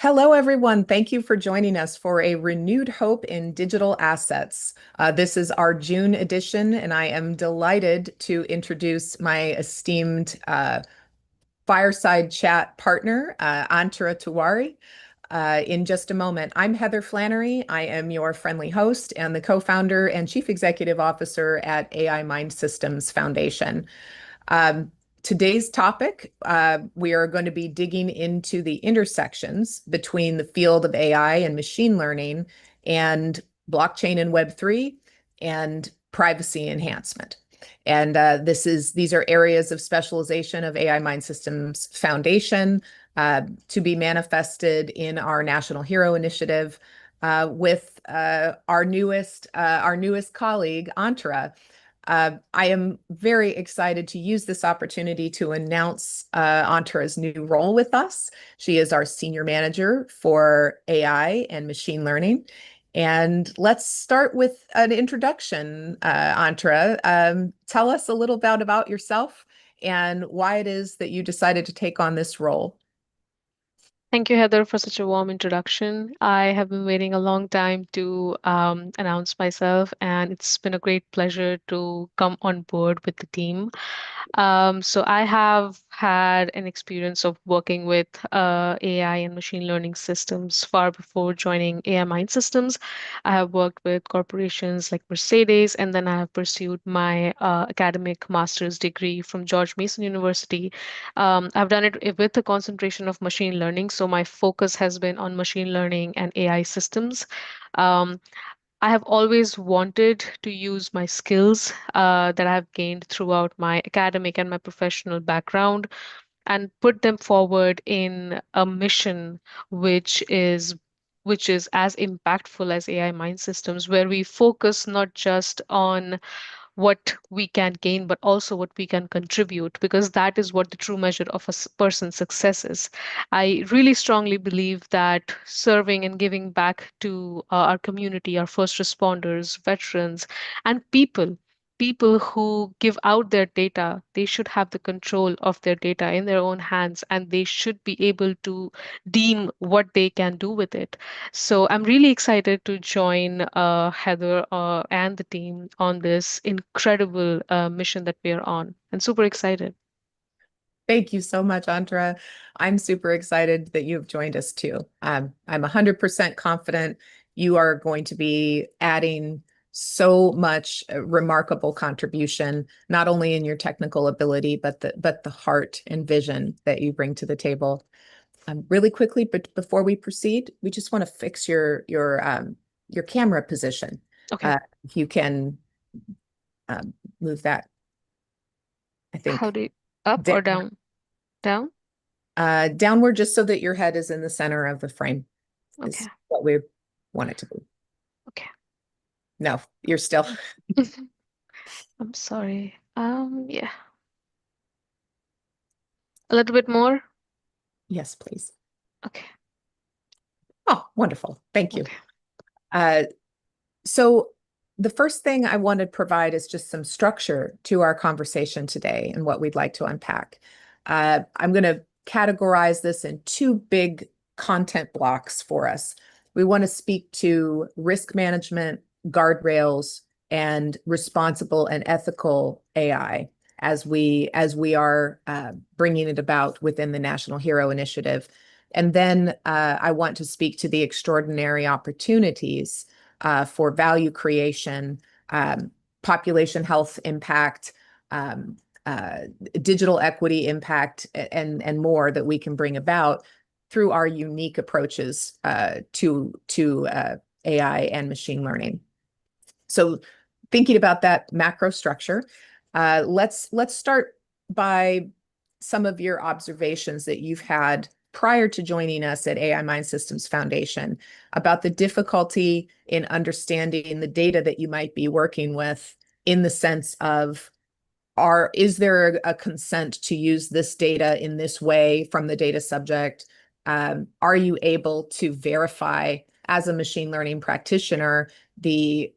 Hello, everyone. Thank you for joining us for a renewed hope in digital assets. This is our June edition, and I am delighted to introduce my esteemed fireside chat partner, Antara Tiwari. In just a moment. I'm Heather Flannery. I am your friendly host and the co-founder and chief executive officer at AI MINDSystems Foundation. Um, Today's topic, we are going to be digging into the intersections between the field of AI and machine learning and blockchain and Web3 and privacy enhancement. And these are areas of specialization of AI MINDSystems Foundation to be manifested in our National Hero Initiative with our newest colleague, Antara. I am very excited to use this opportunity to announce Antara's new role with us. She is our senior manager for AI and machine learning. And let's start with an introduction, Antara. Tell us a little bit about yourself and why it is that you decided to take on this role. Thank you, Heather, for such a warm introduction. I have been waiting a long time to announce myself, and it's been a great pleasure to come on board with the team. So I have had an experience of working with AI and machine learning systems far before joining AI Mind Systems. I have worked with corporations like Mercedes, and then I have pursued my academic master's degree from George Mason University. I've done it with a concentration of machine learning, so my focus has been on machine learning and AI systems. Um, I have always wanted to use my skills that I've gained throughout my academic and my professional background and put them forward in a mission which is which is as impactful as AI mind systems, where we focus not just on what we can gain, but also what we can contribute, because that is what the true measure of a person's success is. I really strongly believe that serving and giving back to our community, our first responders, veterans, and people who give out their data, they should have the control of their data in their own hands, and they should be able to deem what they can do with it. So I'm really excited to join Heather and the team on this incredible mission that we are on, and super excited. Thank you so much, Andra. I'm super excited that you have joined us too. I'm 100% confident you are going to be adding so much remarkable contribution, not only in your technical ability, but the heart and vision that you bring to the table. Really quickly, but before we proceed, we just want to fix your camera position. Okay. If you can move that, I How think do you, up or down. down? Down? Downward, just so that your head is in the center of the frame Okay. is what we want it to be. Okay. No, you're still. I'm sorry. Yeah. A little bit more. Yes, please. Okay. Oh, wonderful. Thank you. Okay. Uh, so the first thing I want to provide is just some structure to our conversation today and what we'd like to unpack. I'm going to categorize this in two big content blocks for us. We want to speak to risk management, guardrails, and responsible and ethical AI as we are bringing it about within the National Hero Initiative. And then I want to speak to the extraordinary opportunities for value creation, population health impact, um, uh, digital equity impact, and more that we can bring about through our unique approaches to AI and machine learning. So, thinking about that macro structure, let's start by some of your observations that you've had prior to joining us at AI MINDSystems Foundation about the difficulty in understanding the data that you might be working with, in the sense of, is there a consent to use this data in this way from the data subject? Are you able to verify as a machine learning practitioner the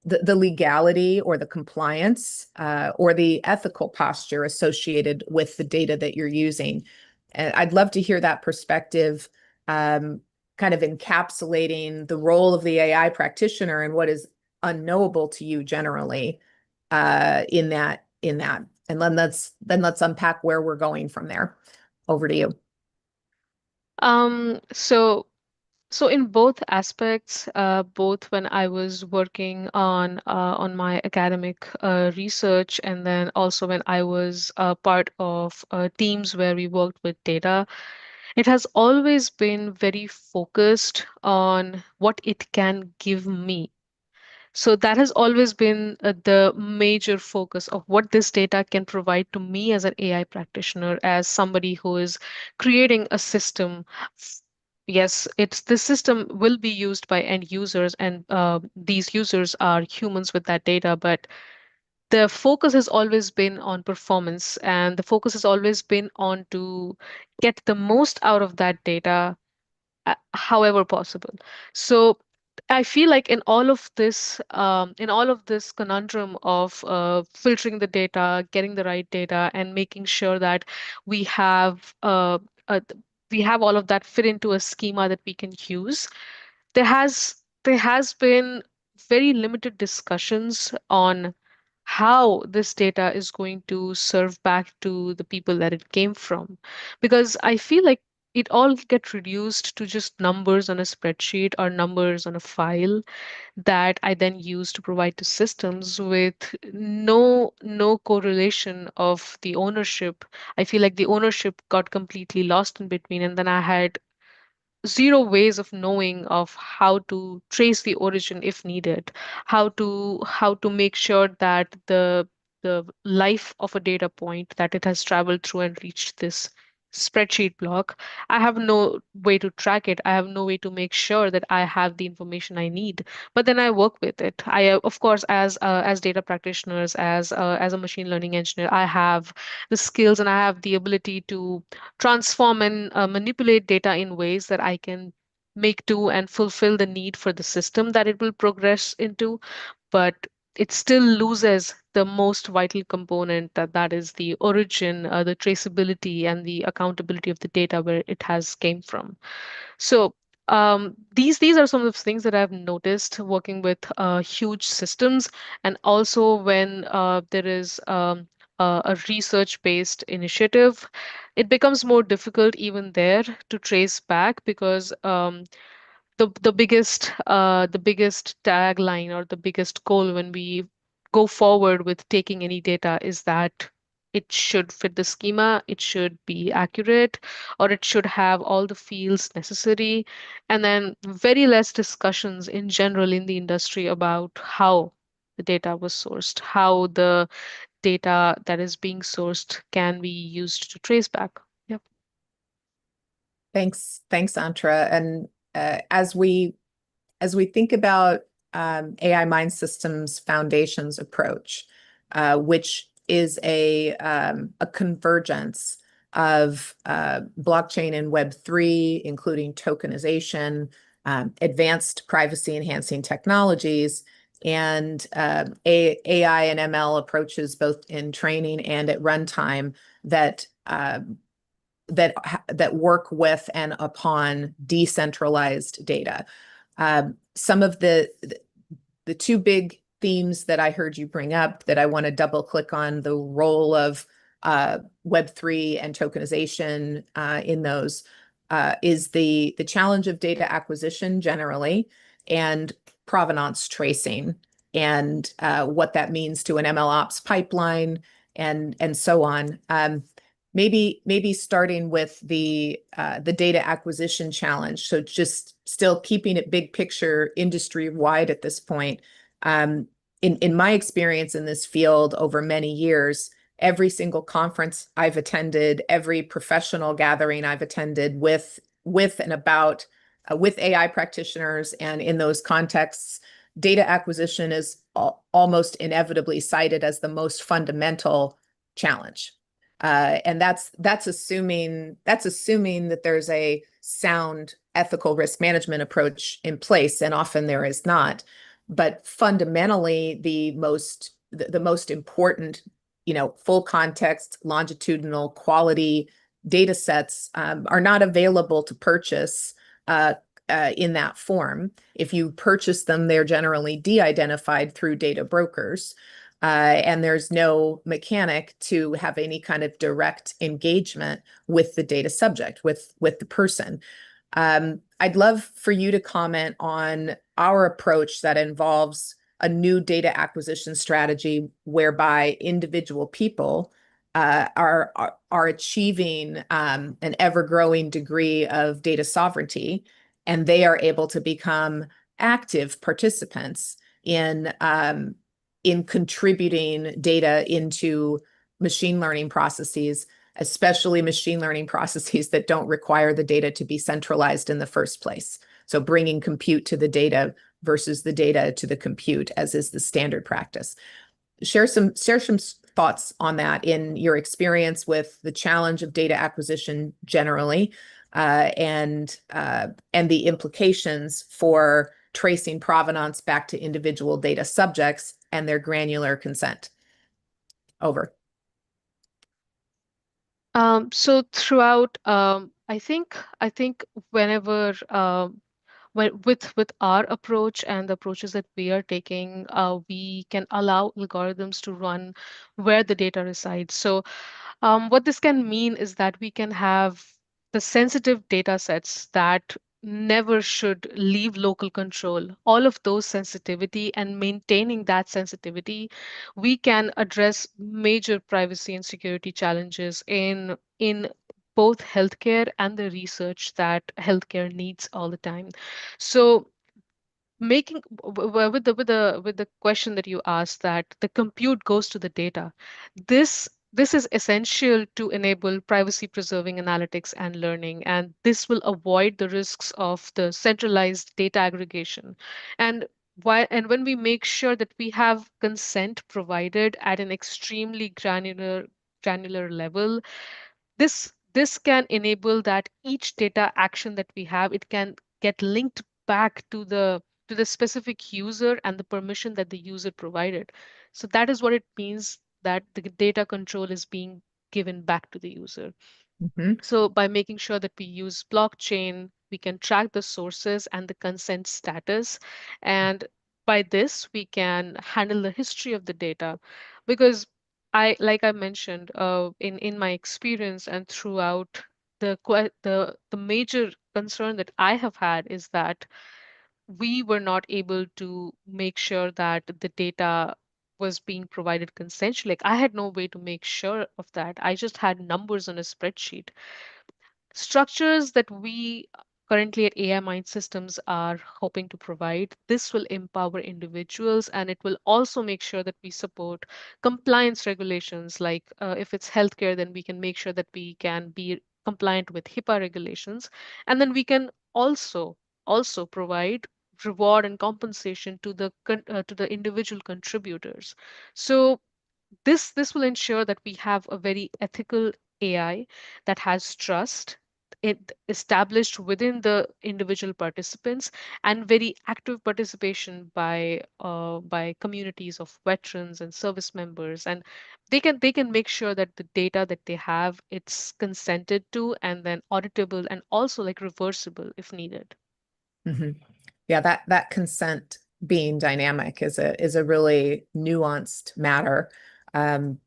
legality or the compliance or the ethical posture associated with the data that you're using? And I'd love to hear that perspective kind of encapsulating the role of the AI practitioner and what is unknowable to you generally in that. And then let's unpack where we're going from there. Over to you. Um, so so in both aspects, both when I was working on my academic research, and then also when I was part of teams where we worked with data, it has always been very focused on what it can give me. So that has always been the major focus of what this data can provide to me as an AI practitioner, as somebody who is creating a system. Yes, it's this system will be used by end users, and these users are humans with that data, but the focus has always been on performance, and the focus has always been on to get the most out of that data however possible. So I feel like in all of this conundrum of filtering the data, getting the right data, and making sure that we have uh, uh, we have all of that fit into a schema that we can use, there has been very limited discussions on how this data is going to serve back to the people that it came from. Because I feel like it all get reduced to just numbers on a spreadsheet or numbers on a file that I then use to provide to systems with no correlation of the ownership. I feel like the ownership got completely lost in between, and then I had zero ways of knowing of how to trace the origin if needed, how to make sure that the life of a data point, that it has traveled through and reached this spreadsheet block. I have no way to track it. I have no way to make sure that I have the information I need. But then I work with it. Of course, as data practitioners, as a machine learning engineer, I have the skills and I have the ability to transform and manipulate data in ways that I can make do and fulfill the need for the system that it will progress into. But it still loses the most vital component, that is the origin, the traceability, and the accountability of the data where it has came from. So these are some of the things that I've noticed working with huge systems, and also when there is a research-based initiative, it becomes more difficult even there to trace back, because the biggest tagline or the biggest goal when we go forward with taking any data is that it should fit the schema, it should be accurate, or it should have all the fields necessary, and then very less discussions in general in the industry about how the data was sourced, how the data that is being sourced can be used to trace back. Yep. Thanks, Antra. And as we think about AI MINDSystems Foundation's approach, which is a convergence of blockchain and Web3, including tokenization, advanced privacy-enhancing technologies, and AI and ML approaches both in training and at runtime that that work with and upon decentralized data. Some of the two big themes that I heard you bring up that I want to double click on: the role of Web3 and tokenization in those is the challenge of data acquisition generally, and provenance tracing, and what that means to an ML ops pipeline, and so on. Maybe starting with the data acquisition challenge. So just still keeping it big picture, industry wide at this point. In my experience in this field over many years, every single conference I've attended, every professional gathering I've attended with and about with AI practitioners, and in those contexts, data acquisition is almost inevitably cited as the most fundamental challenge. And that's assuming that there's a sound ethical risk management approach in place, and often there is not. But fundamentally, the most important, full context, longitudinal quality data sets are not available to purchase in that form. If you purchase them, they're generally de-identified through data brokers. And there's no mechanic to have any kind of direct engagement with the data subject, with the person. I'd love for you to comment on our approach that involves a new data acquisition strategy whereby individual people are achieving an ever-growing degree of data sovereignty, and they are able to become active participants in contributing data into machine learning processes, especially machine learning processes that don't require the data to be centralized in the first place. So bringing compute to the data versus the data to the compute, as is the standard practice. Share some thoughts on that in your experience with the challenge of data acquisition generally, and the implications for tracing provenance back to individual data subjects and their granular consent. Over. So throughout, I think whenever with our approach and the approaches that we are taking, we can allow algorithms to run where the data resides. So what this can mean is that we can have the sensitive data sets that never should leave local control. All of those sensitivity and maintaining that sensitivity, we can address major privacy and security challenges in both healthcare and the research that healthcare needs all the time. So making with the question that you asked, that the compute goes to the data, this is essential to enable privacy preserving analytics and learning, and this will avoid the risks of the centralized data aggregation. And when we make sure that we have consent provided at an extremely granular level, this can enable that each data action that we have, it can get linked back to the specific user and the permission that the user provided. So that is what it means, that the data control is being given back to the user. Mm-hmm. So by making sure that we use blockchain, we can track the sources and the consent status. And by this, we can handle the history of the data. Because like I mentioned, in my experience and throughout the major concern that I have had is that we were not able to make sure that the data was being provided consensually. Like, I had no way to make sure of that. I just had numbers on a spreadsheet. Structures that we currently at AI Mind Systems are hoping to provide. This will empower individuals, and it will also make sure that we support compliance regulations. Like, if it's healthcare, then we can make sure that we can be compliant with HIPAA regulations. And then we can also provide reward and compensation to the individual contributors. So this will ensure that we have a very ethical AI that has trust it established within the individual participants, and very active participation by communities of veterans and service members. And they can make sure that the data that they have, it's consented to and then auditable and also like reversible if needed. Mm-hmm. Yeah, that consent being dynamic is a really nuanced matter. Um,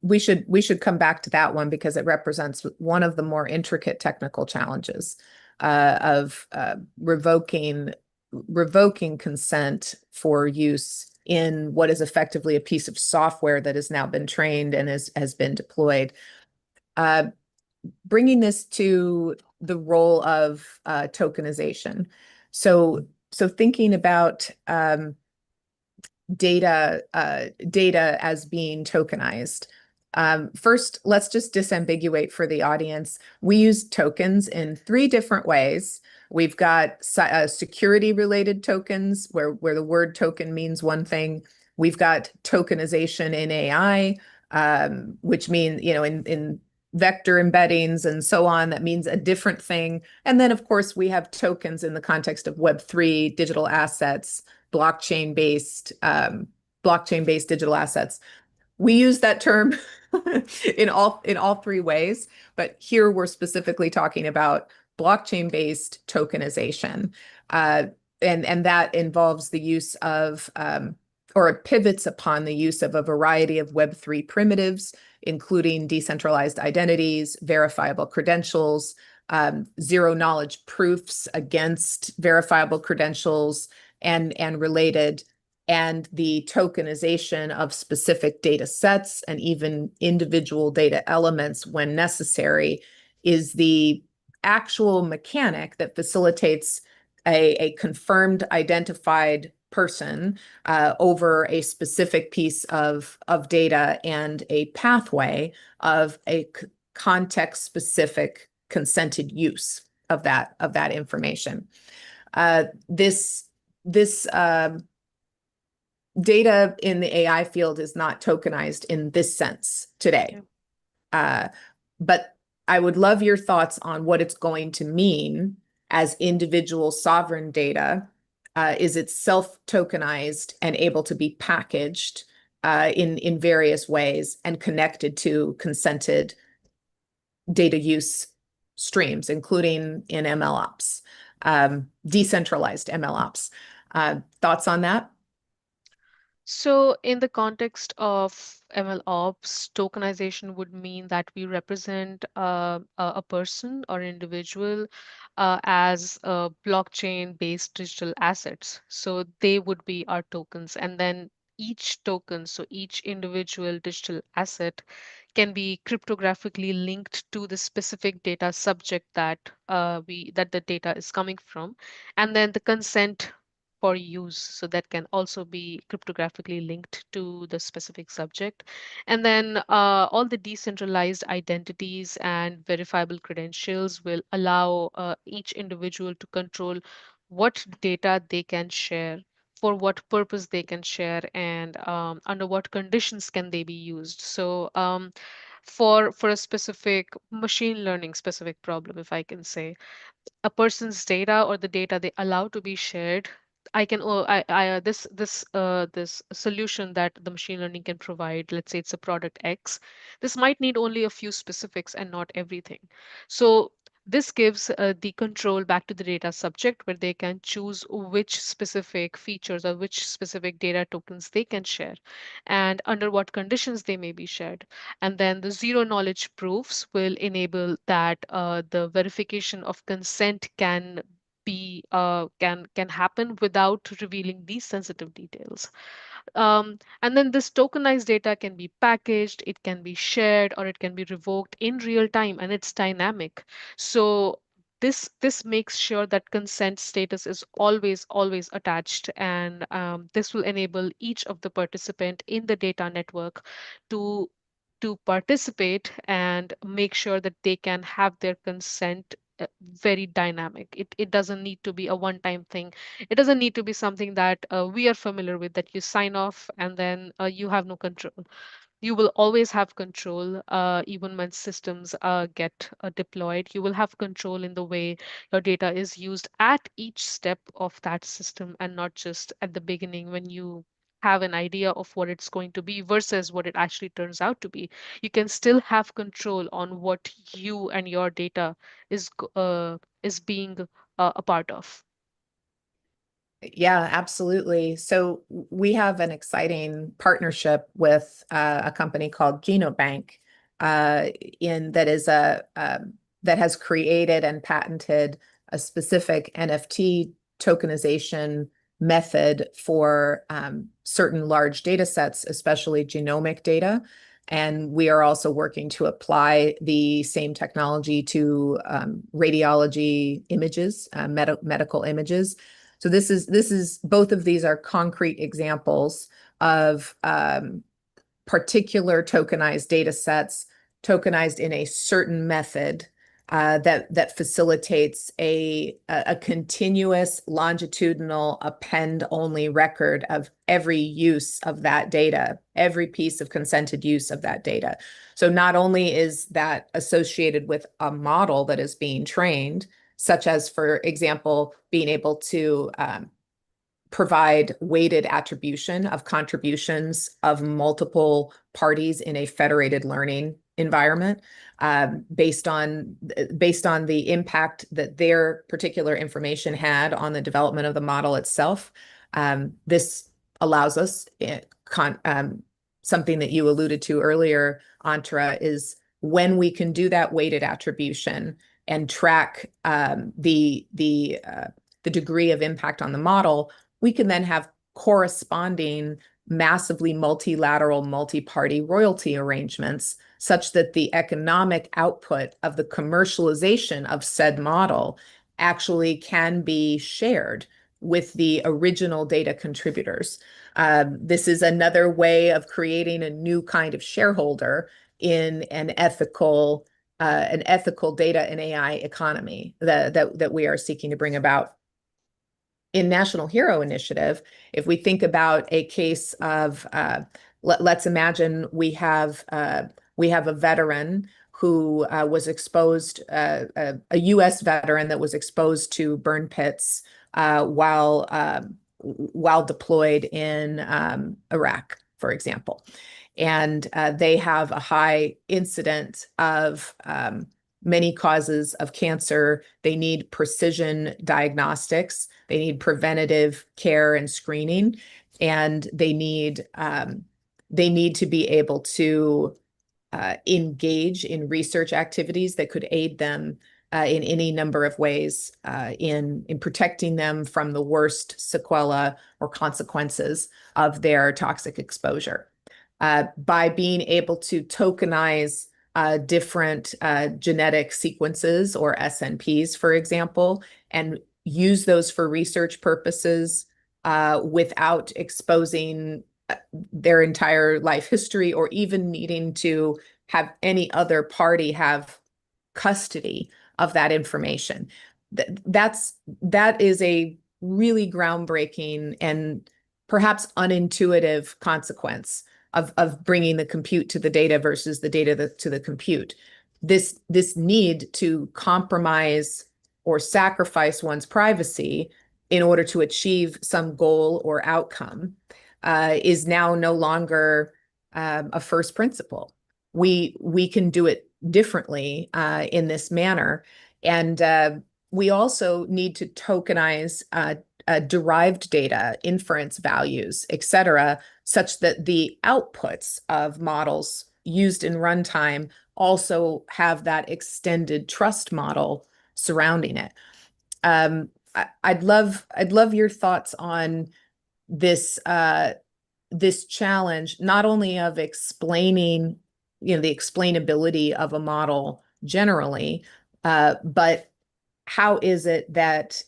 we should come back to that one because it represents one of the more intricate technical challenges of revoking consent for use in what is effectively a piece of software that has now been trained and has been deployed. Bringing this to the role of tokenization. So thinking about data as being tokenized. First, let's just disambiguate for the audience. We use tokens in three different ways. We've got security-related tokens, where the word token means one thing. We've got tokenization in AI, which means, in vector embeddings and so on, that means a different thing. And then, of course, we have tokens in the context of Web3, digital assets, blockchain-based digital assets. We use that term in all three ways, but here we're specifically talking about blockchain-based tokenization. And that involves the use of, or it pivots upon the use of a variety of Web3 primitives, including decentralized identities, verifiable credentials, zero knowledge proofs against verifiable credentials and related, and the tokenization of specific data sets and even individual data elements when necessary is the actual mechanic that facilitates a confirmed identified person over a specific piece of data and a pathway of a context-specific consented use of that information. This data in the AI field is not tokenized in this sense today. But I would love your thoughts on what it's going to mean as individual sovereign data. Is it self-tokenized and able to be packaged in various ways and connected to consented data use streams, including in MLOps, decentralized MLOps? Thoughts on that? So, in the context of MLOps, tokenization would mean that we represent a person or individual as blockchain-based digital assets. So, they would be our tokens. And then each token, so each individual digital asset, can be cryptographically linked to the specific data subject that that the data is coming from. And then the consent for use. So that can also be cryptographically linked to the specific subject. And then all the decentralized identities and verifiable credentials will allow each individual to control what data they can share, for what purpose they can share, and under what conditions can they be used. So for a specific machine learning specific problem, if I can say, a person's data or the data they allow to be shared, I can this solution that the machine learning can provide, let's say it's a product X, this might need only a few specifics and not everything. So this gives the control back to the data subject, where they can choose which specific features or which specific data tokens they can share and under what conditions they may be shared. And then the zero knowledge proofs will enable that the verification of consent can happen without revealing these sensitive details. And then this tokenized data can be packaged, it can be shared, or it can be revoked in real time, and it's dynamic. So this makes sure that consent status is always attached, and this will enable each of the participant in the data network to participate and make sure that they can have their consent very dynamic. It doesn't need to be a one-time thing. It doesn't need to be something that we are familiar with, that you sign off and then you have no control. You will always have control, even when systems get deployed. You will have control in the way your data is used at each step of that system, and not just at the beginning when you have an idea of what it's going to be versus what it actually turns out to be. You can still have control on what you and your data is being a part of. Yeah, absolutely. So we have an exciting partnership with a company called Genobank, in that is that has created and patented a specific NFT tokenization method for certain large data sets, especially genomic data. And we are also working to apply the same technology to radiology images, medical images. So this is both of these are concrete examples of particular tokenized data sets, tokenized in a certain method that facilitates a continuous longitudinal append-only record of every use of that data, every piece of consented use of that data. So not only is that associated with a model that is being trained, such as, for example, being able to provide weighted attribution of contributions of multiple parties in a federated learning environment, based on the impact that their particular information had on the development of the model itself. This allows us, something that you alluded to earlier, Antra, is when we can do that weighted attribution and track the degree of impact on the model, we can then have corresponding massively multilateral, multi-party royalty arrangements such that the economic output of the commercialization of said model actually can be shared with the original data contributors. This is another way of creating a new kind of shareholder in an ethical data and AI economy that we are seeking to bring about. In National Hero Initiative, if we think about a case of, let's imagine we have a veteran who was exposed, a U.S. veteran that was exposed to burn pits while deployed in Iraq, for example. And they have a high incident of many causes of cancer. They need precision diagnostics. They need preventative care and screening, and they need to be able to engage in research activities that could aid them in any number of ways in protecting them from the worst sequelae or consequences of their toxic exposure. By being able to tokenize different genetic sequences or SNPs, for example, and use those for research purposes without exposing their entire life history or even needing to have any other party have custody of that information. That is a really groundbreaking and perhaps unintuitive consequence of bringing the compute to the data versus the data to the compute. This need to compromise or sacrifice one's privacy in order to achieve some goal or outcome is now no longer a first principle. We can do it differently in this manner, and we also need to tokenize derived data, inference values, et cetera, such that the outputs of models used in runtime also have that extended trust model surrounding it. I'd love your thoughts on this this challenge, not only of explaining, the explainability of a model generally, but how is it that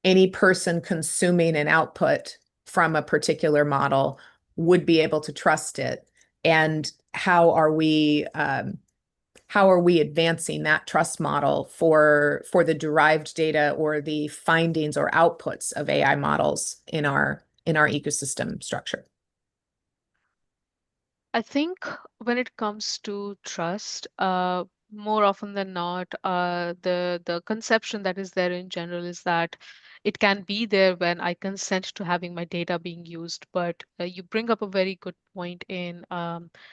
any person consuming an output from a particular model would be able to trust it, and how are we advancing that trust model for the derived data or the findings or outputs of AI models in our ecosystem structure? I think when it comes to trust, more often than not, the conception that is there in general is that it can be there when I consent to having my data being used. But you bring up a very good point in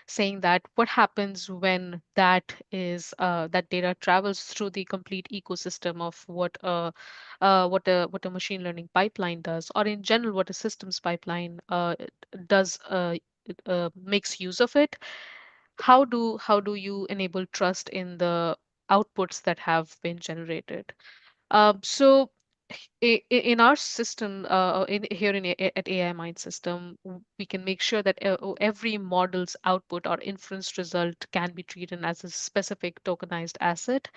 saying that what happens when that data travels through the complete ecosystem of what a machine learning pipeline does, or in general what a systems pipeline does. Makes use of it. How do you enable trust in the outputs that have been generated? So in our system, in here in at AI Mind System, we can make sure that every model's output or inference result can be treated as a specific tokenized asset,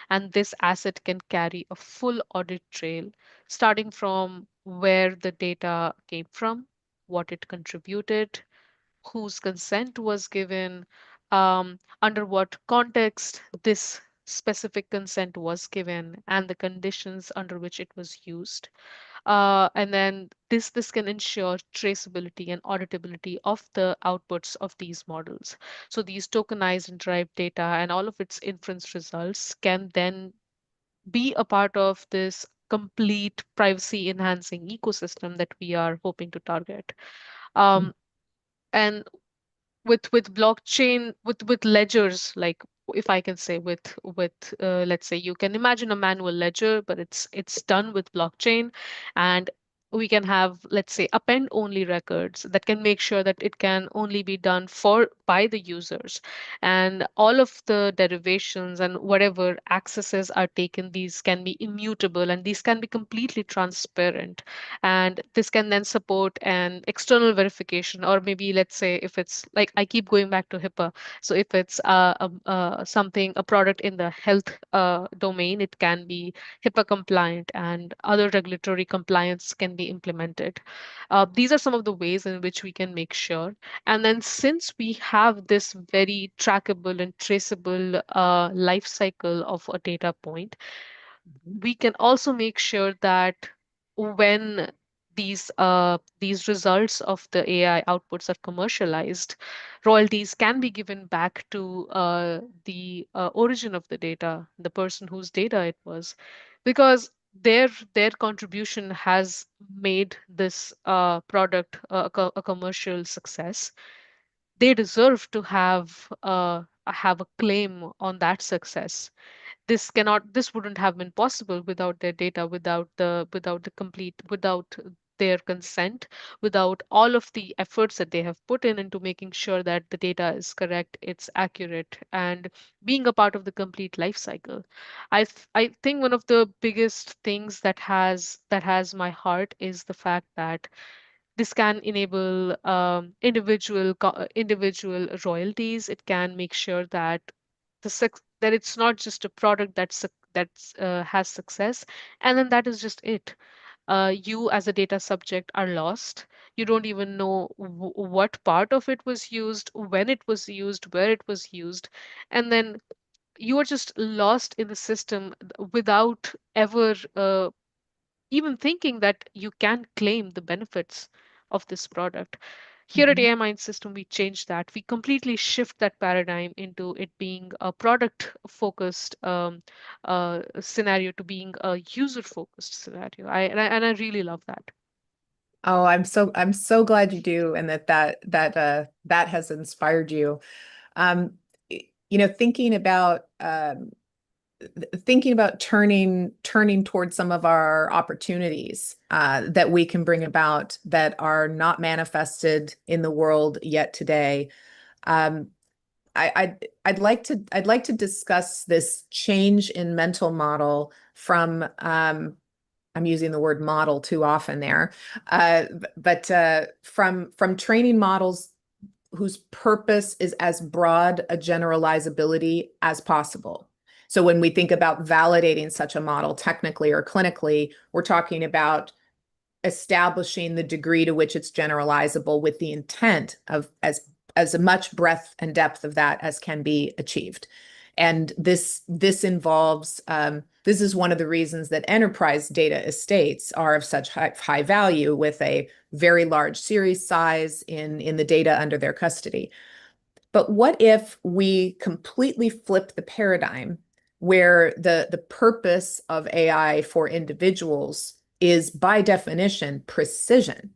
and this asset can carry a full audit trail, starting from where the data came from, what it contributed, whose consent was given, under what context this specific consent was given, and the conditions under which it was used. And then this can ensure traceability and auditability of the outputs of these models. So these tokenized and derived data and all of its inference results can then be a part of this complete privacy enhancing ecosystem that we are hoping to target. Um, and with blockchain, with ledgers, like if I can say with let's say you can imagine a manual ledger, but it's done with blockchain, and we can have, let's say, append only records that can make sure that it can only be done for by the users, and all of the derivations and whatever accesses are taken, these can be immutable and these can be completely transparent, and this can then support an external verification, or maybe let's say if it's like, I keep going back to HIPAA. So if it's something, a product in the health domain, it can be HIPAA compliant and other regulatory compliance can be implemented. These are some of the ways in which we can make sure. And then since we have this very trackable and traceable life cycle of a data point, we can also make sure that when these results of the AI outputs are commercialized, royalties can be given back to the origin of the data, the person whose data it was, because their contribution has made this product a commercial success. They deserve to have a claim on that success. This wouldn't have been possible without their data, without their consent, without all of the efforts that they have put in into making sure that the data is correct, it's accurate, and being a part of the complete life cycle. I think one of the biggest things that has my heart is the fact that this can enable individual royalties. It can make sure that that it's not just a product that's has success, and then that is just it. You as a data subject are lost. You don't even know what part of it was used, when it was used, where it was used, and then you are just lost in the system without ever even thinking that you can claim the benefits of this product. Here at Mhm. AI Mind System, we change that. We completely shift that paradigm into it being a product focused scenario to being a user focused scenario. And I really love that. Oh, I'm so glad you do, and that has inspired you. Um, thinking about turning towards some of our opportunities that we can bring about that are not manifested in the world yet today. Um, I'd like to discuss this change in mental model from I'm using the word model too often there, but from training models whose purpose is as broad a generalizability as possible. So when we think about validating such a model technically or clinically, we're talking about establishing the degree to which it's generalizable with the intent of as much breadth and depth of that as can be achieved. And this involves this is one of the reasons that enterprise data estates are of such high value with a very large series size in the data under their custody. But what if we completely flip the paradigm where the purpose of AI for individuals is by definition precision,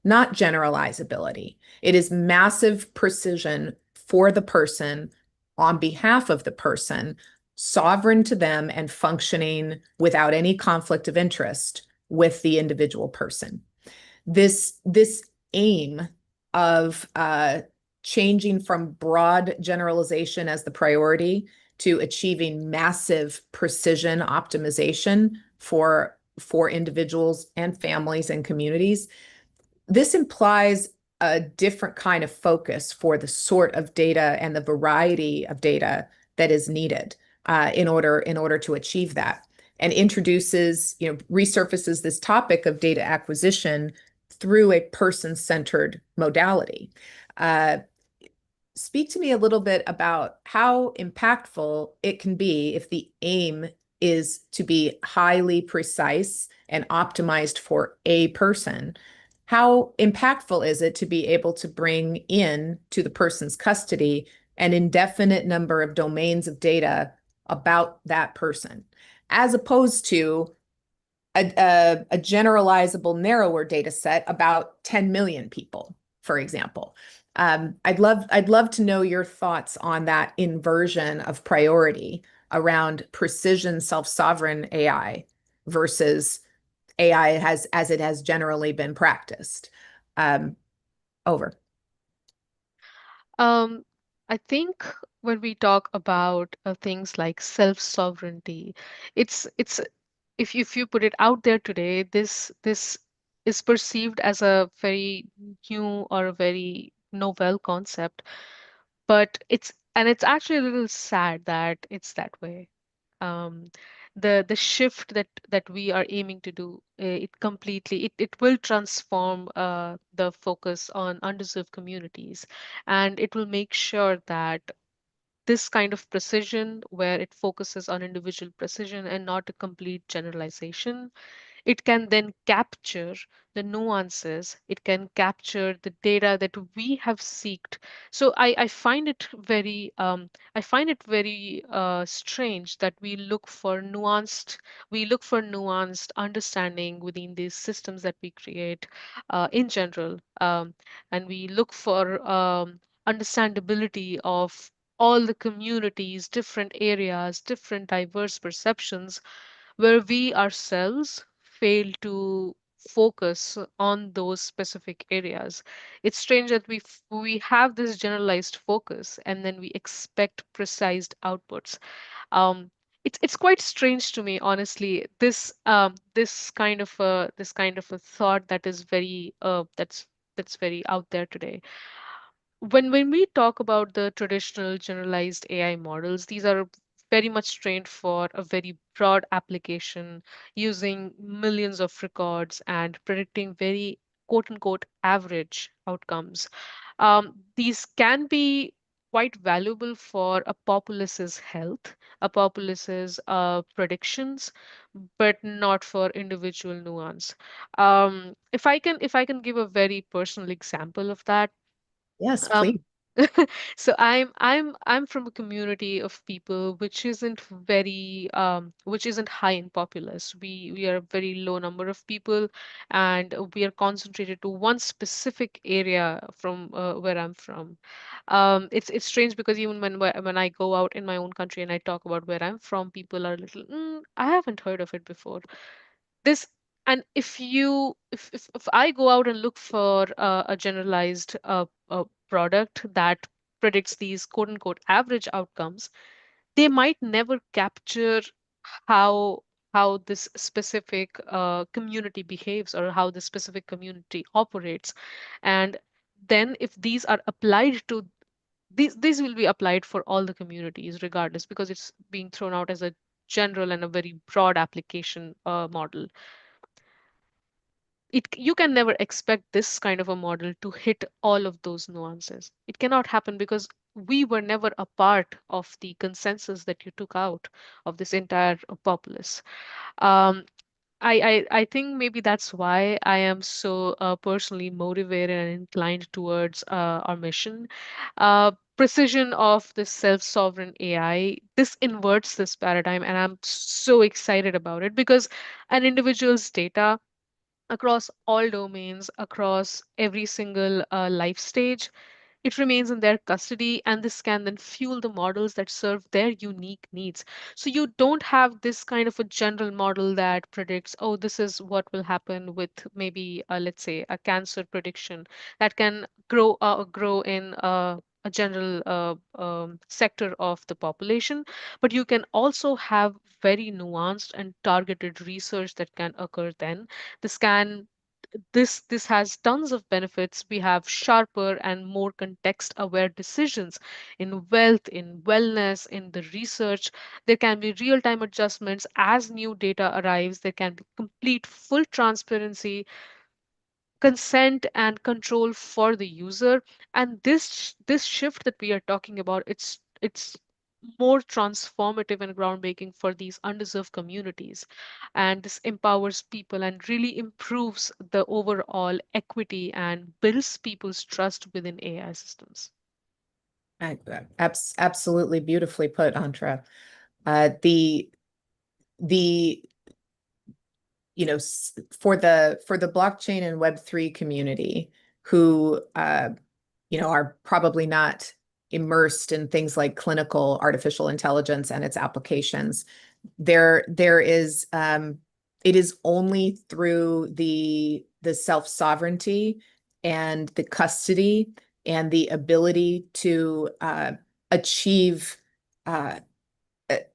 not generalizability. It is massive precision for the person on behalf of the person, sovereign to them and functioning without any conflict of interest with the individual person. This aim of changing from broad generalization as the priority to achieving massive precision optimization for individuals and families and communities, this implies a different kind of focus for the sort of data and the variety of data that is needed in order to achieve that, and introduces, resurfaces this topic of data acquisition through a person-centered modality. Uh, Speak to me a little bit about how impactful it can be if the aim is to be highly precise and optimized for a person. How impactful is it to be able to bring in to the person's custody an indefinite number of domains of data about that person, as opposed to a generalizable, narrower data set about 10 million people, for example? I'd love to know your thoughts on that inversion of priority around precision self-sovereign AI versus AI as it has generally been practiced. Um, over. Um, I think when we talk about things like self-sovereignty, it's if you put it out there today, this is perceived as a very new or a very novel concept, but it's actually a little sad that it's that way. um, the shift that we are aiming to do, it completely it will transform the focus on underserved communities, and it will make sure that this kind of precision, where it focuses on individual precision and not a complete generalization, it can then capture the nuances, it can capture the data that we have seeked. So I find it very strange that we look for nuanced understanding within these systems that we create in general, and we look for understandability of all the communities, different areas, different diverse perceptions, where we ourselves fail to focus on those specific areas. It's strange that we have this generalized focus and then we expect precise outputs. Um, it's quite strange to me, honestly. This kind of a thought that is very that's very out there today. When we talk about the traditional generalized AI models, these are very much trained for a very broad application, using millions of records and predicting very quote unquote average outcomes. These can be quite valuable for a populace's health, a populace's predictions, but not for individual nuance. If I can give a very personal example of that, Yes, um, please. so I'm from a community of people which isn't high in populace. We are a very low number of people, and we are concentrated to one specific area from where I'm from. It's strange because even when I go out in my own country and I talk about where I'm from, people are a little, I haven't heard of it before. This and if I go out and look for a generalized product that predicts these quote unquote average outcomes, they might never capture how how this specific community behaves or how this specific community operates. And then if these are applied to these will be applied for all the communities regardless, because it's being thrown out as a general and a very broad application model. You can never expect this kind of a model to hit all of those nuances. It cannot happen because we were never a part of the consensus that you took out of this entire populace. um, I think maybe that's why I am so personally motivated and inclined towards our mission. Precision of this self-sovereign AI, this inverts this paradigm, and I'm so excited about it because an individual's data across all domains, across every single life stage, it remains in their custody, and this can then fuel the models that serve their unique needs. So you don't have this kind of a general model that predicts, oh, this is what will happen with maybe, let's say, a cancer prediction that can grow in a general sector of the population, but you can also have very nuanced and targeted research that can occur then. This can this has tons of benefits. We have sharper and more context aware decisions in wealth, in wellness, in the research. There can be real time adjustments as new data arrives. There can be complete full transparency, consent and control for the user. And this shift that we are talking about, it's more transformative and groundbreaking for these underserved communities, and this empowers people and really improves the overall equity and builds people's trust within AI systems. Absolutely beautifully put, Antra. The the for the blockchain and Web3 community who are probably not immersed in things like clinical artificial intelligence and its applications. There is it is only through the self-sovereignty and the custody and the ability to achieve uh,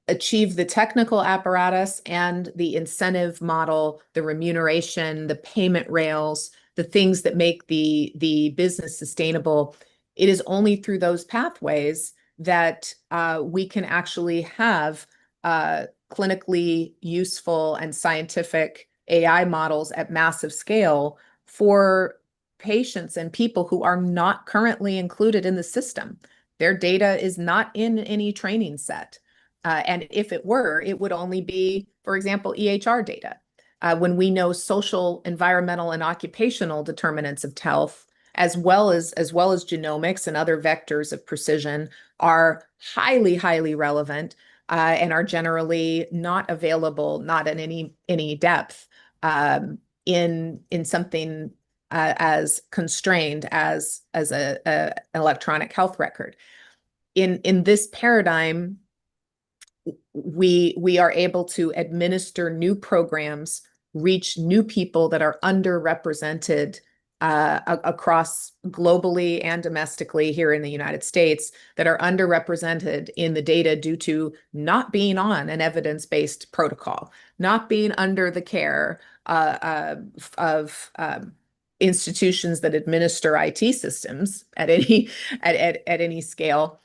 achieve the technical apparatus and the incentive model, the remuneration, the payment rails, the things that make the business sustainable. It is only through those pathways that we can actually have clinically useful and scientific AI models at massive scale for patients and people who are not currently included in the system. Their data is not in any training set. And if it were, it would only be, for example, EHR data. When we know social, environmental, and occupational determinants of health, as well as genomics and other vectors of precision, are highly, highly relevant and are generally not available, not in any depth, in something as constrained as an electronic health record. In this paradigm, we are able to administer new programs, reach new people that are underrepresented across globally and domestically here in the United States, that are underrepresented in the data due to not being on an evidence-based protocol, not being under the care of institutions that administer IT systems at any scale.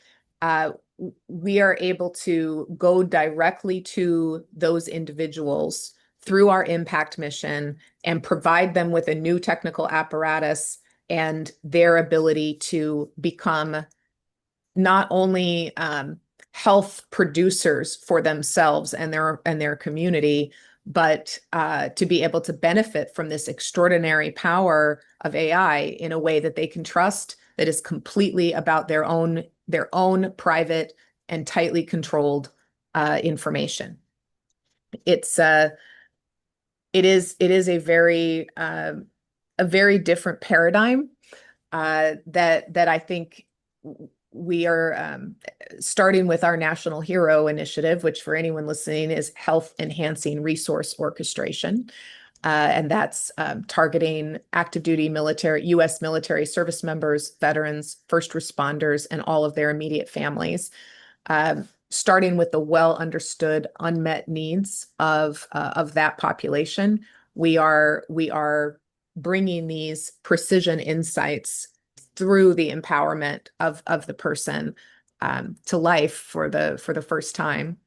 We are able to go directly to those individuals through our impact mission and provide them with a new technical apparatus and their ability to become not only health producers for themselves and their community, but to be able to benefit from this extraordinary power of AI in a way that they can trust, that is completely about their own private and tightly controlled information. It is a very different paradigm that I think we are starting with our National Hero Initiative, which for anyone listening is Health Enhancing Resource Orchestration. And that's targeting active duty military, U.S. military service members, veterans, first responders, and all of their immediate families, starting with the well understood unmet needs of that population. We are bringing these precision insights through the empowerment of the person to life for the first time.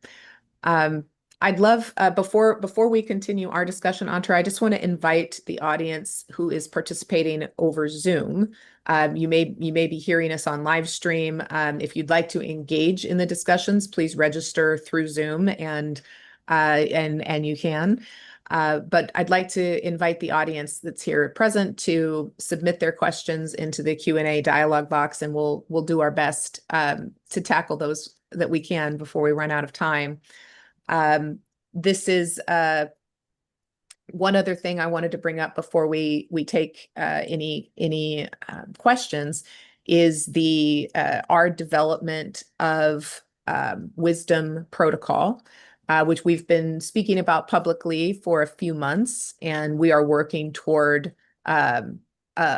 I'd love before we continue our discussion, Antra, I just want to invite the audience who is participating over Zoom. You may be hearing us on live stream. If you'd like to engage in the discussions, please register through Zoom and you can. But I'd like to invite the audience that's here present to submit their questions into the Q&A dialog box, and we'll do our best to tackle those that we can before we run out of time. This is one other thing I wanted to bring up before we take any questions is the our development of Wisdom protocol, which we've been speaking about publicly for a few months, and we are working toward a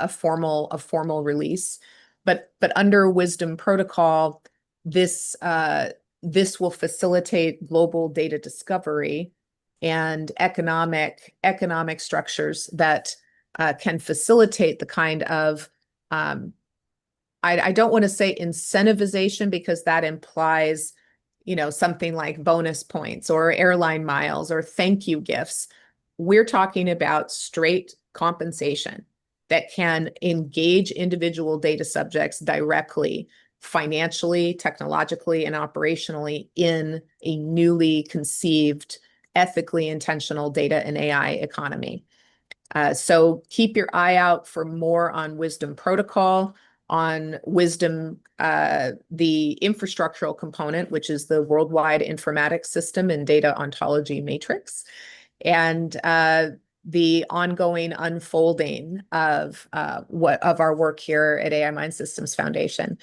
formal release. But under Wisdom protocol, this will facilitate global data discovery and economic structures that can facilitate the kind of I don't want to say incentivization, because that implies, something like bonus points or airline miles or thank you gifts. We're talking about straight compensation that can engage individual data subjects directly, financially, technologically, and operationally in a newly conceived, ethically intentional data and AI economy. So keep your eye out for more on Wisdom protocol, on Wisdom, the infrastructural component, which is the worldwide informatics system and data ontology matrix. And the ongoing unfolding of our work here at AI Mind Systems Foundation.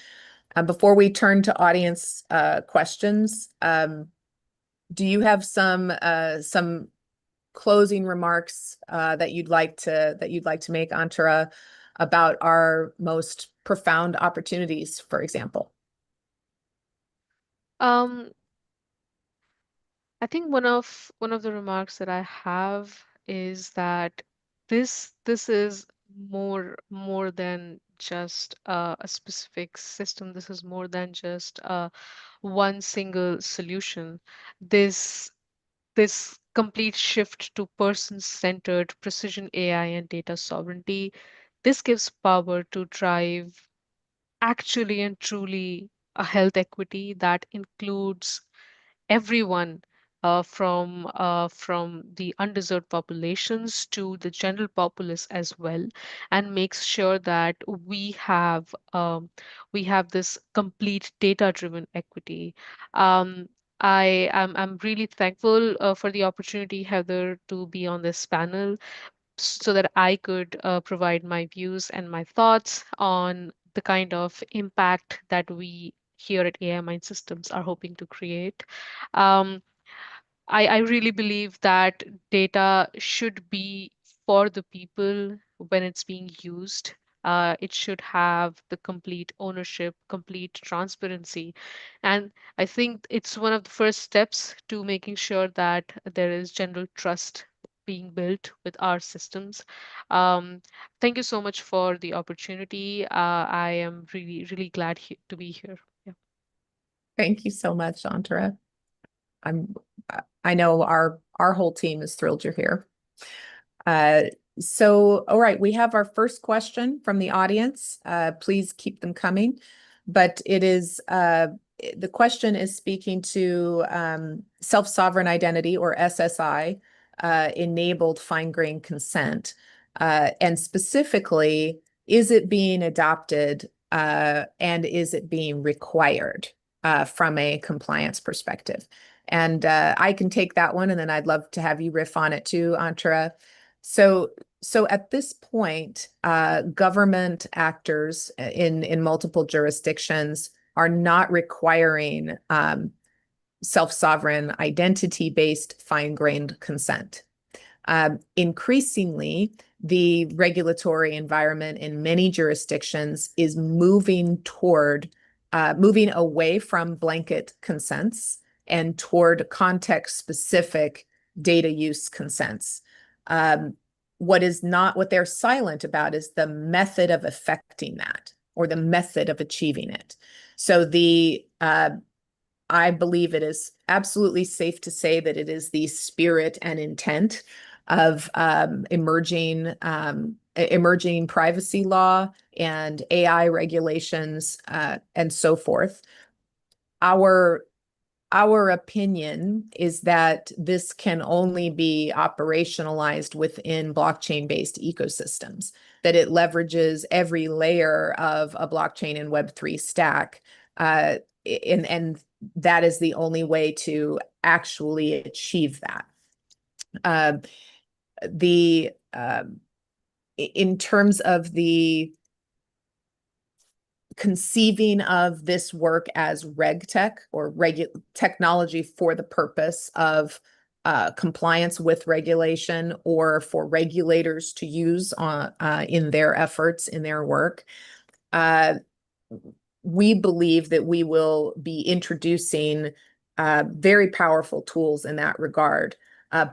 Before we turn to audience questions, do you have some closing remarks that you'd like to make, Antara, about our most profound opportunities, for example? Um, I think one of the remarks that I have is that this is more than just a specific system. This is more than just one single solution. This this complete shift to person-centered precision AI and data sovereignty, this gives power to drive actually and truly a health equity that includes everyone, from the underserved populations to the general populace as well, and makes sure that we have this complete data-driven equity. Um, I'm really thankful for the opportunity, Heather, to be on this panel so that I could provide my views and my thoughts on the kind of impact that we here at AI Mind Systems are hoping to create. Um, I really believe that data should be for the people when it's being used. It should have the complete ownership, complete transparency. And I think it's one of the first steps to making sure that there is general trust being built with our systems. Um, Thank you so much for the opportunity. I am really, really glad to be here. Yeah. Thank you so much, Antara. I'm I know our whole team is thrilled you're here. Uh, so, all right, we have our first question from the audience. Please keep them coming. But the question is speaking to self-sovereign identity, or SSI, enabled fine-grained consent. And specifically, is it being adopted and is it being required from a compliance perspective? And I can take that one, and then I'd love to have you riff on it too, Antara. So at this point, government actors in multiple jurisdictions are not requiring self-sovereign identity-based fine-grained consent. Increasingly, the regulatory environment in many jurisdictions is moving away from blanket consents and toward context-specific data use consents. Um, what they're silent about is the method of effecting that, or the method of achieving it. So I believe it is absolutely safe to say that it is the spirit and intent of emerging privacy law and AI regulations, and so forth. Our our opinion is that this can only be operationalized within blockchain-based ecosystems, that it leverages every layer of a blockchain and Web3 stack. And that is the only way to actually achieve that. Uh, the in terms of the conceiving of this work as reg tech, or technology for the purpose of compliance with regulation, or for regulators to use in their efforts, in their work. We believe that we will be introducing very powerful tools in that regard,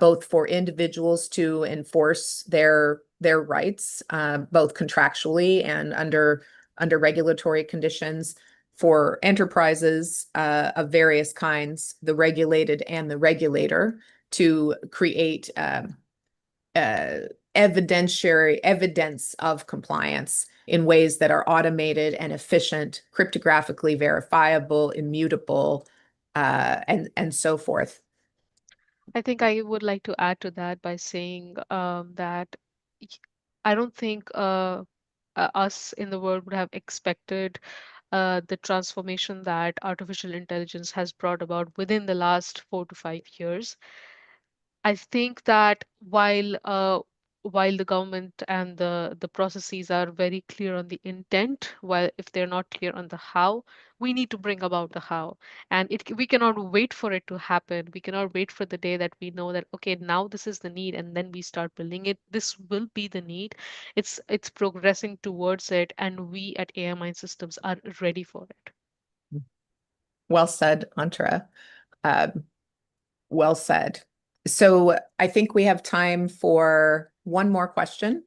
both for individuals to enforce their rights, both contractually and under regulatory conditions, for enterprises of various kinds, the regulated and the regulator, to create evidence of compliance in ways that are automated and efficient, cryptographically verifiable, immutable, and so forth. I think I would like to add to that by saying that y- I don't think us in the world would have expected the transformation that artificial intelligence has brought about within the last 4 to 5 years. I think that while while the government and the processes are very clear on the intent, while if they're not clear on the how, we need to bring about the how. And we cannot wait for it to happen. We cannot wait for the day that we know that, okay, now this is the need, and then we start building it. This will be the need. It's progressing towards it, and we at AI Mind Systems are ready for it. Well said, Antara. Um, well said. So I think we have time for one more question.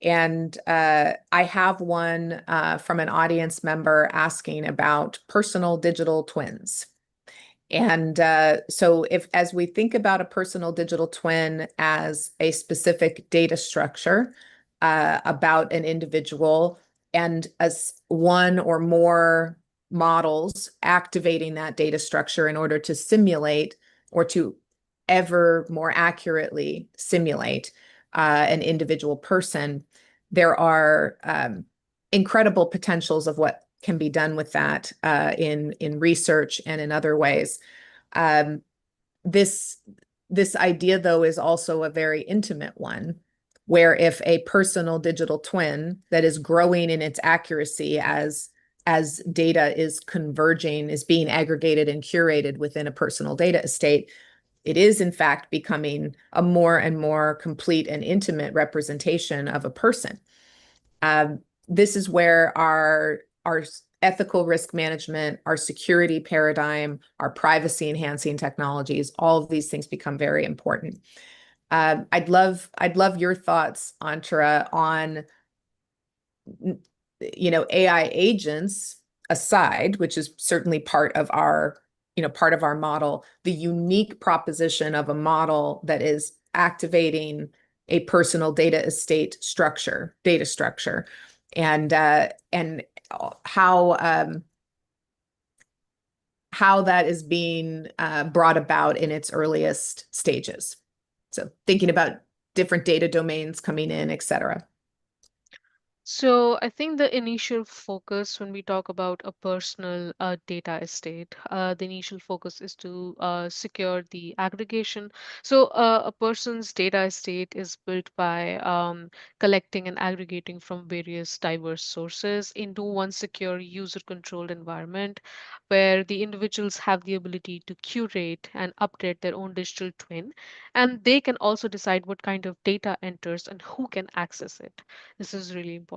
And I have one from an audience member asking about personal digital twins. And so as we think about a personal digital twin as a specific data structure about an individual and as one or more models activating that data structure in order to simulate or to ever more accurately simulate an individual person, there are incredible potentials of what can be done with that in research and in other ways. Um, this this idea, though, is also a very intimate one, where if a personal digital twin that is growing in its accuracy as data is converging, is being aggregated and curated within a personal data estate, it is in fact becoming a more and more complete and intimate representation of a person. This is where our ethical risk management, our security paradigm, our privacy enhancing technologies, all of these things become very important. I'd love your thoughts, Antara, on AI agents aside, which is certainly part of our part of our model, the unique proposition of a model that is activating a personal data estate data structure, and how that is being brought about in its earliest stages. So thinking about different data domains coming in, et cetera. So I think the initial focus when we talk about a personal data estate, the initial focus is to secure the aggregation. So a person's data estate is built by collecting and aggregating from various diverse sources into one secure user-controlled environment where the individuals have the ability to curate and update their own digital twin, and they can also decide what kind of data enters and who can access it. This is really important.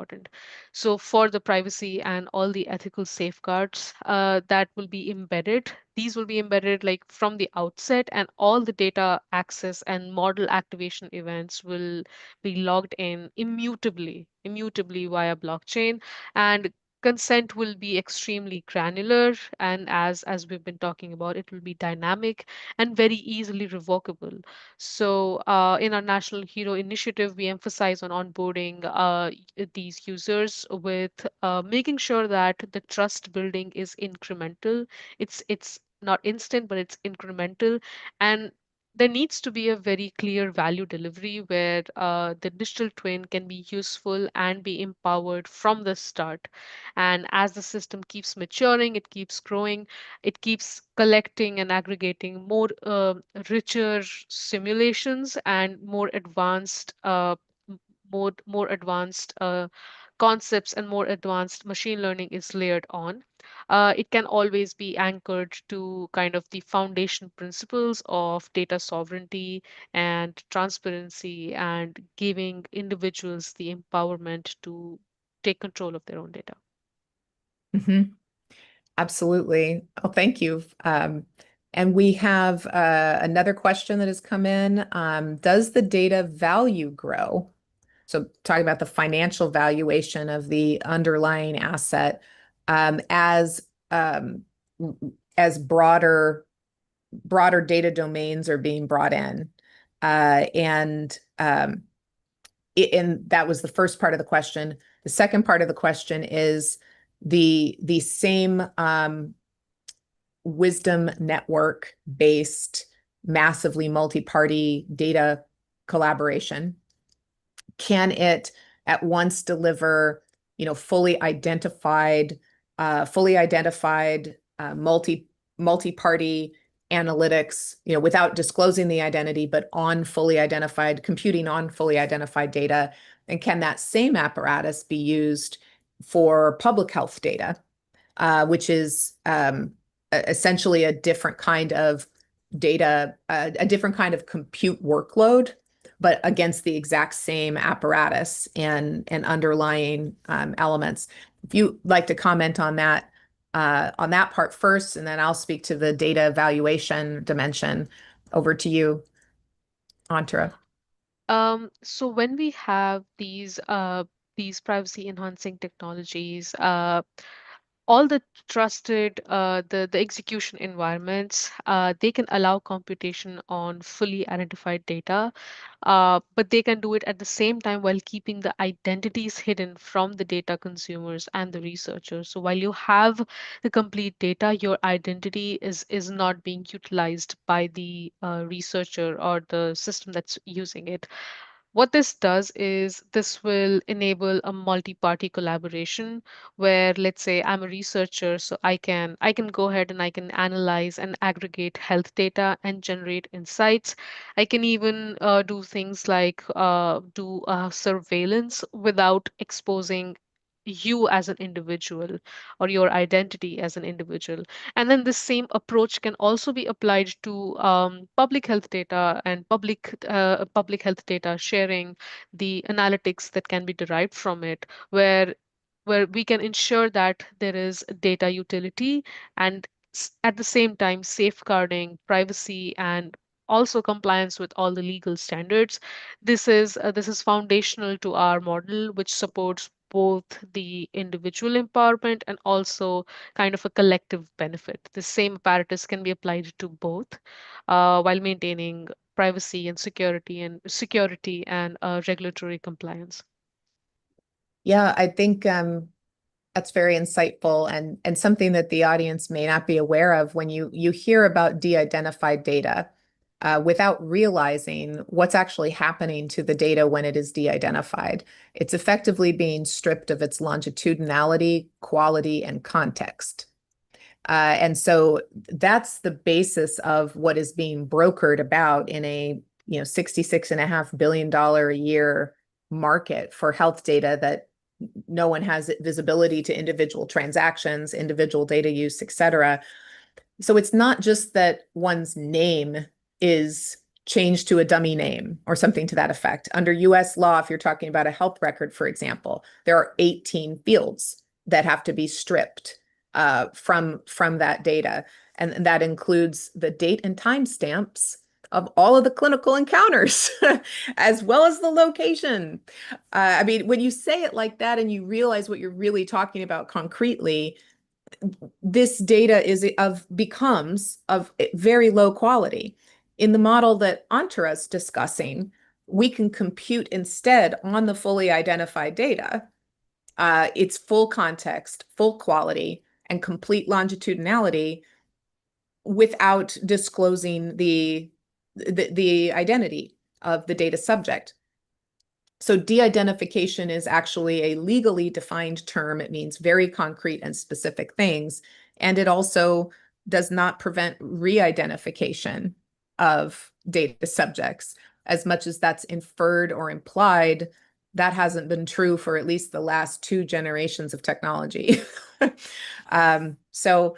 So, for the privacy and all the ethical safeguards that will be embedded, these will be embedded like from the outset, and all the data access and model activation events will be logged in immutably via blockchain. And consent will be extremely granular, and as we've been talking about, it will be dynamic and very easily revocable. So, in our National Hero Initiative, we emphasize on onboarding these users with making sure that the trust building is incremental. It's not instant, but it's incremental, and there needs to be a very clear value delivery where the digital twin can be useful and be empowered from the start. And as the system keeps maturing, it keeps growing, it keeps collecting and aggregating more richer simulations and more advanced more advanced concepts and more advanced machine learning is layered on. It can always be anchored to kind of the foundation principles of data sovereignty and transparency and giving individuals the empowerment to take control of their own data. Mhm. Absolutely. Oh, thank you. And we have another question that has come in. Does the data value grow? So talking about the financial valuation of the underlying asset um, as broader data domains are being brought in. And that was the first part of the question. The second part of the question is the same wisdom network based massively multi-party data collaboration. Can it at once deliver fully identified multi-party analytics, without disclosing the identity, but on fully identified, computing on fully identified data? And can that same apparatus be used for public health data, which is essentially a different kind of data, a different kind of compute workload, but against the exact same apparatus and underlying elements? If you'd like to comment on that part first, and then I'll speak to the data evaluation dimension. Over to you, Antara. So when we have these privacy enhancing technologies, all the trusted the execution environments, they can allow computation on fully identified data, but they can do it at the same time while keeping the identities hidden from the data consumers and the researchers. So while you have the complete data, your identity is not being utilized by the researcher or the system that's using it. What this does is this will enable a multi-party collaboration where, let's say I'm a researcher, so I can go ahead and I can analyze and aggregate health data and generate insights. I can even do things like do surveillance without exposing you as an individual or your identity as an individual. And then the same approach can also be applied to public health data and public health data sharing, the analytics that can be derived from it, where we can ensure that there is data utility and at the same time safeguarding privacy and also compliance with all the legal standards. This is foundational to our model, which supports both the individual empowerment and also kind of a collective benefit. The same apparatus can be applied to both, while maintaining privacy and security and regulatory compliance. Yeah, I think that's very insightful and something that the audience may not be aware of when you hear about de-identified data, without realizing what's actually happening to the data when it is de-identified. It's effectively being stripped of its longitudinality, quality, and context. And so that's the basis of what is being brokered about in a $66.5 billion a year market for health data, that no one has visibility to individual transactions, individual data use, et cetera. So it's not just that one's name is changed to a dummy name or something to that effect. Under US law, if you're talking about a health record, for example, there are 18 fields that have to be stripped from that data. And that includes the date and time stamps of all of the clinical encounters, as well as the location. I mean, when you say it like that and you realize what you're really talking about concretely, this data becomes of very low quality. In the model that Antara is discussing, we can compute instead on the fully identified data, its full context, full quality, and complete longitudinality without disclosing the identity of the data subject. So de-identification is actually a legally defined term. It means very concrete and specific things. And it also does not prevent re-identification of data subjects. As much as that's inferred or implied, that hasn't been true for at least the last 2 generations of technology. So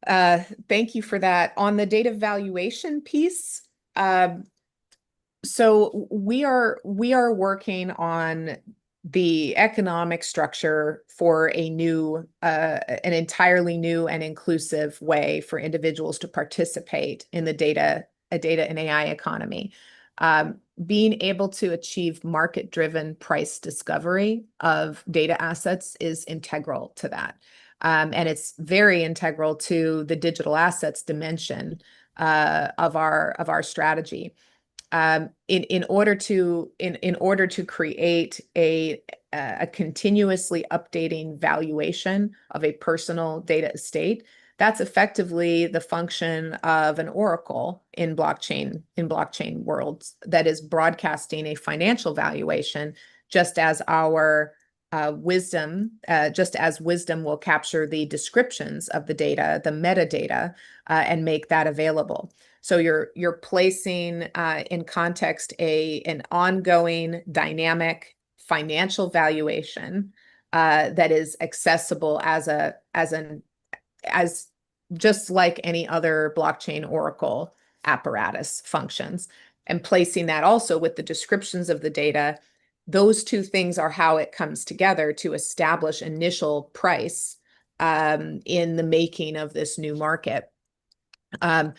thank you for that. On the data valuation piece, so we are working on the economic structure for an entirely new and inclusive way for individuals to participate in the data and AI economy. Being able to achieve market-driven price discovery of data assets is integral to that. And it's very integral to the digital assets dimension of our strategy. In order to create a continuously updating valuation of a personal data estate, that's effectively the function of an oracle in blockchain worlds that is broadcasting a financial valuation, just as our wisdom, just as wisdom will capture the descriptions of the data, the metadata, and make that available. So you're placing in context an ongoing dynamic financial valuation that is accessible as just like any other blockchain oracle apparatus functions, and placing that also with the descriptions of the data. Those two things are how it comes together to establish initial price in the making of this new market. Um,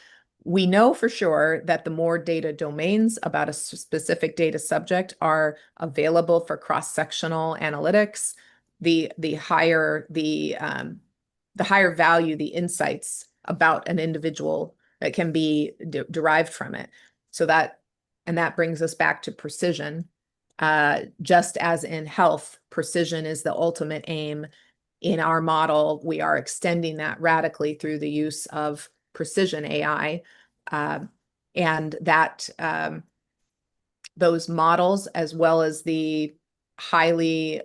we know for sure that the more data domains about a specific data subject are available for cross-sectional analytics, the higher the higher value the insights about an individual that can be derived from it. So that brings us back to precision. Just as in health, precision is the ultimate aim. In our model, we are extending that radically through the use of precision AI, and that those models, as well as the highly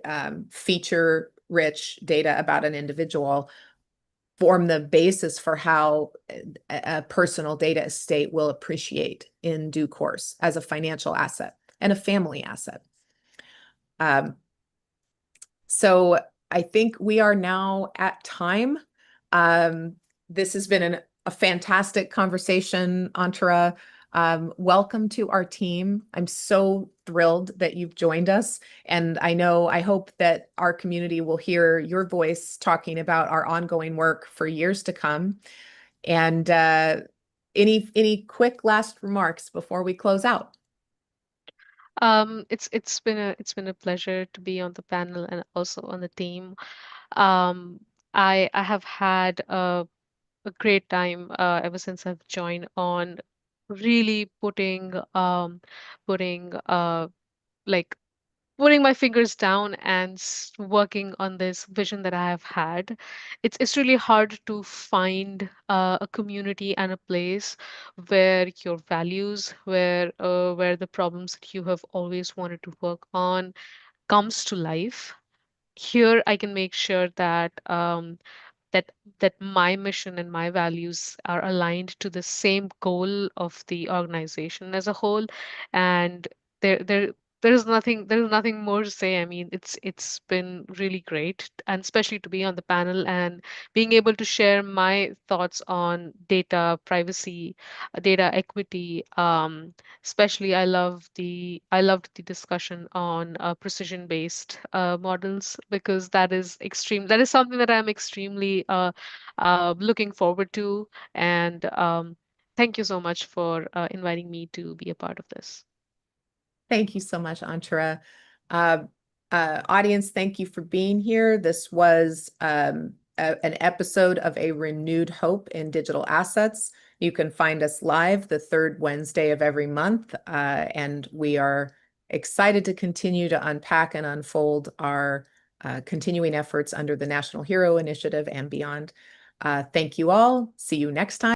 feature-rich data about an individual, form the basis for how a personal data estate will appreciate in due course as a financial asset and a family asset. So I think we are now at time. This has been a fantastic conversation, Antara. Welcome to our team. I'm so thrilled that you've joined us. And I hope that our community will hear your voice talking about our ongoing work for years to come. And any quick last remarks before we close out? It's been a pleasure to be on the panel and also on the team. Um, I have had a great time ever since I've joined on really putting like putting my fingers down and working on this vision that I have had. It's really hard to find a community and a place where your values, where the problems that you have always wanted to work on comes to life. Here, I can make sure that that my mission and my values are aligned to the same goal of the organization as a whole, and there there there's nothing more to say. I mean, it's been really great, and especially to be on the panel and being able to share my thoughts on data privacy, data equity. Especially, I loved the discussion on precision based models, because that is something that I'm extremely looking forward to. And thank you so much for inviting me to be a part of this. Thank you so much, Antara. Uh, Audience, thank you for being here. This was an episode of A Renewed Hope in Digital Assets. You can find us live the third Wednesday of every month, and we are excited to continue to unpack and unfold our continuing efforts under the National Hero Initiative and beyond. Thank you all. See you next time.